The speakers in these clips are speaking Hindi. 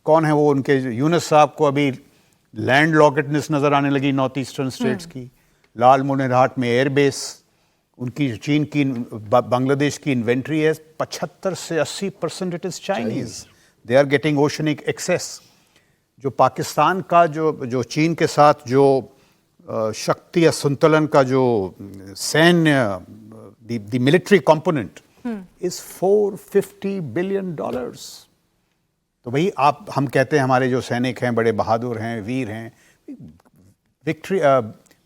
कौन है वो उनके यूनुस साहब को अभी लैंड लॉकेटनेस नजर आने लगी नॉर्थ ईस्टर्न स्टेट्स की। लाल मुनिरहाट में एयरबेस, उनकी चीन की बांग्लादेश की इन्वेंट्री है 75 से 80% it is Chinese. They are getting oceanic access. जो पाकिस्तान का जो चीन के साथ जो शक्ति या संतुलन का जो सैन्य the military component is $450 billion. तो भाई हम कहते हैं हमारे जो सैनिक हैं बड़े बहादुर हैं, वीर हैं। Victory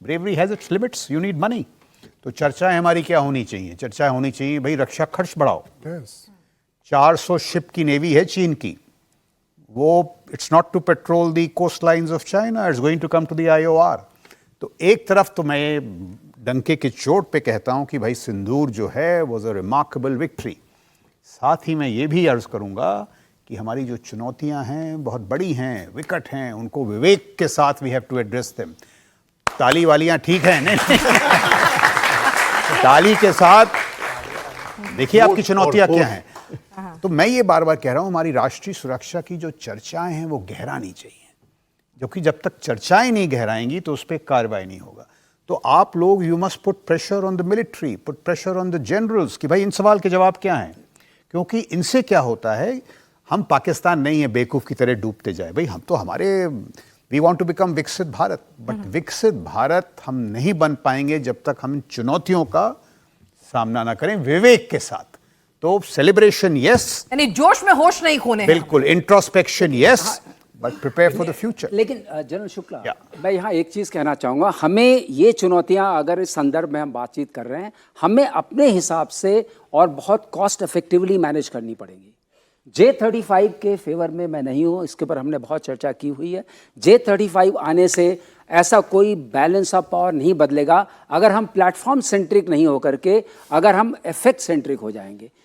bravery has its limits, you need money. तो चर्चाएं हमारी क्या होनी चाहिए? चर्चाएं होनी चाहिए भाई रक्षा खर्च बढ़ाओ। 400 शिप की नेवी है चीन की, वो it's not to patrol the coast lines of China, it's going to come to the IOR। तो एक तरफ तो मैं डंके की चोट पे कहता हूं कि भाई सिंदूर जो है वॉज अ रिमार्केबल विक्ट्री। साथ ही मैं ये भी अर्ज करूंगा कि हमारी जो चुनौतियां हैं बहुत बड़ी हैं, विकट हैं, उनको विवेक के साथ we have to address them. ताली वालियां ठीक है नहीं? ताली के साथ देखिए आपकी चुनौतियां क्या हैं। तो मैं ये बार बार कह रहा हूं हमारी राष्ट्रीय सुरक्षा की जो चर्चाएं हैं वो गहरानी चाहिए, क्योंकि जब तक चर्चाएं नहीं गहराएंगी तो उस पर कार्रवाई नहीं होगा। तो आप लोग you must put pressure on the military, put pressure on the generals कि भाई इन सवाल के जवाब क्या हैं। क्योंकि इनसे क्या होता है, हम पाकिस्तान नहीं है बेवकूफ़ की तरह डूबते जाए। भाई हम तो हमारे वी वांट टू बिकम विकसित भारत, बट विकसित भारत हम नहीं बन पाएंगे जब तक हम इन चुनौतियों का सामना ना करें विवेक के साथ। तो सेलिब्रेशन यस, यानी जोश में होश नहीं खोने, बिल्कुल, introspection yes, but prepare for the future. लेकिन जनरल शुक्ला, मैं यहाँ एक चीज़ कहना चाहूँगा, हमें ये चुनौतियाँ अगर इस संदर्भ में हम बातचीत कर रहे हैं, हमें अपने हिसाब से और बहुत कॉस्ट इफेक्टिवली मैनेज करनी पड़ेगी। J-35 के फेवर में मैं नहीं हूँ, इसके ऊपर हमने बहुत चर्चा की हुई है। J-35 आने से ऐसा कोई बैलेंस ऑफ पावर नहीं बदलेगा अगर हम प्लेटफॉर्म सेंट्रिक नहीं होकर के अगर हम इफेक्ट सेंट्रिक हो जाएंगे।